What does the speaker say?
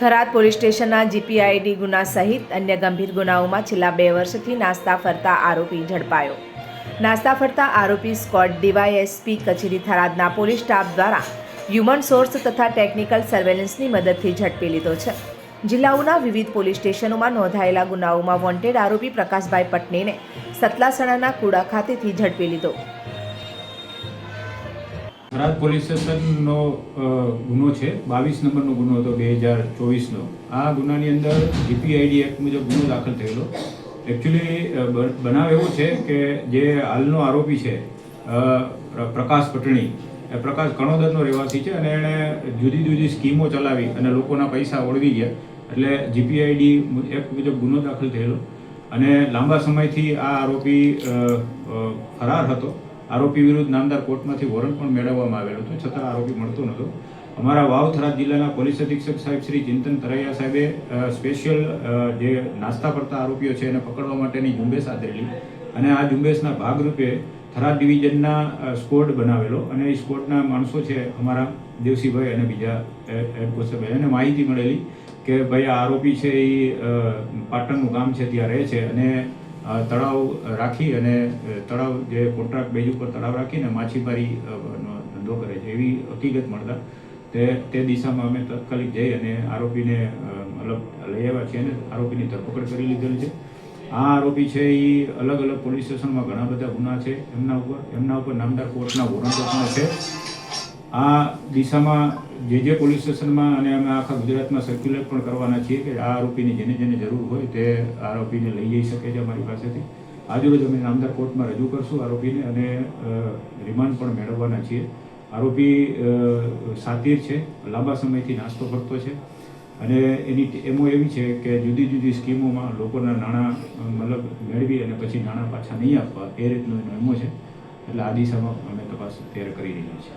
Tharad police સ્ટેશનના GPID ગુના સહિત અન્ય ગંભીર ગુનાઓમાં છેલ્લા 2 વર્ષથી નાસ્તા ફરતા આરોપી ઝડપાયો। નાસ્તા ફરતા આરોપી સ્કોડ ડીવાયએસપી કચેરી થરાદના પોલીસ સ્ટાફ દ્વારા હ્યુમન સોર્સ તથા ટેકનિકલ સર્વેલન્સની મદદથી ઝડપી લીધો છે। જિલ્લાઓના વિવિધ પોલીસ સ્ટેશનોમાં નોંધાયેલા ગુનાઓમાં વોન્ટેડ આરોપી પ્રકાશભાઈ પટણીને સતલાસણાના કુડા ખાતેથી ઝડપી લીધો। થરાદ પોલીસ સ્ટેશનનો ગુનો છે 22 નંબરનો ગુનો હતો 2024નો। આ ગુનાની અંદર જીપીઆઈડી એક્ટ મુજબ ગુનો દાખલ થયેલો। એકચ્યુઅલી બનાવ એવો છે કે જે હાલનો આરોપી છે પ્રકાશ પટણી, પ્રકાશ કણોદરનો રહેવાસી છે અને એણે જુદી જુદી સ્કીમો ચલાવી અને લોકોના પૈસા ઓળવી ગયા, એટલે જીપીઆઈડી એક્ટ મુજબ ગુનો દાખલ થયેલો અને લાંબા સમયથી આ આરોપી ફરાર હતો। આરોપી વિરુદ્ધ નામદાર કોર્ટમાંથી વોરંટ પણ મેળવવામાં આવેલો હતો, છતાં આરોપી મળતો નહોતો। અમારા વાવ થરાદ જિલ્લાના પોલીસ અધિક્ષક સાહેબ શ્રી ચિંતન તરૈયા સાહેબે સ્પેશિયલ જે નાસ્તા ફરતા આરોપીઓ છે એને પકડવા માટેની ઝુંબેશ આદરેલી અને આ ઝુંબેશના ભાગરૂપે થરાદ ડિવિઝનના સ્કોડ બનાવેલો અને એ સ્કોડના માણસો છે અમારા દેવસીભાઈ અને બીજા હેડ કોન્સ્ટેબલ, એને માહિતી મળેલી કે ભાઈ આ આરોપી છે એ પાટણનું ગામ છે ત્યાં રહે છે અને તળાવ રાખી અને તળાવ જે કોન્ટ્રાક્ટ બેઝ ઉપર તળાવ રાખીને માછીમારી ધંધો કરે છે એવી હકીકત મળતા તે દિશામાં અમે તાત્કાલિક જઈ અને આરોપીને મતલબ લઈ આવ્યા છીએ અને આરોપીની ધરપકડ કરી લીધેલી છે। આ આરોપી છે એ અલગ અલગ પોલીસ સ્ટેશનમાં ઘણા બધા ગુના છે એમના ઉપર નામદાર કોર્ટના વોરંટો પણ છે। આ દિશામાં જે પોલીસ સ્ટેશનમાં અને અમે આખા ગુજરાતમાં સર્ક્યુલેટ પણ કરવાના છીએ કે આ આરોપીની જેને જરૂર હોય તે આરોપીને લઈ જઈ શકે છે અમારી પાસેથી। આજરોજ અમે નામદાર કોર્ટમાં રજૂ કરશું આરોપીને અને રિમાન્ડ પણ મેળવવાના છીએ। આરોપી સાતીર છે, લાંબા સમયથી નાસ્તો કરતો છે અને એની એમો એવી છે કે જુદી જુદી સ્કીમોમાં લોકોના નાણાં મતલબ મેળવી અને પછી નાણાં પાછા નહીં આપવા એ રીતનો એનો એમો છે, એટલે આ દિશામાં અમે તપાસ અત્યારે કરી રહ્યા છીએ।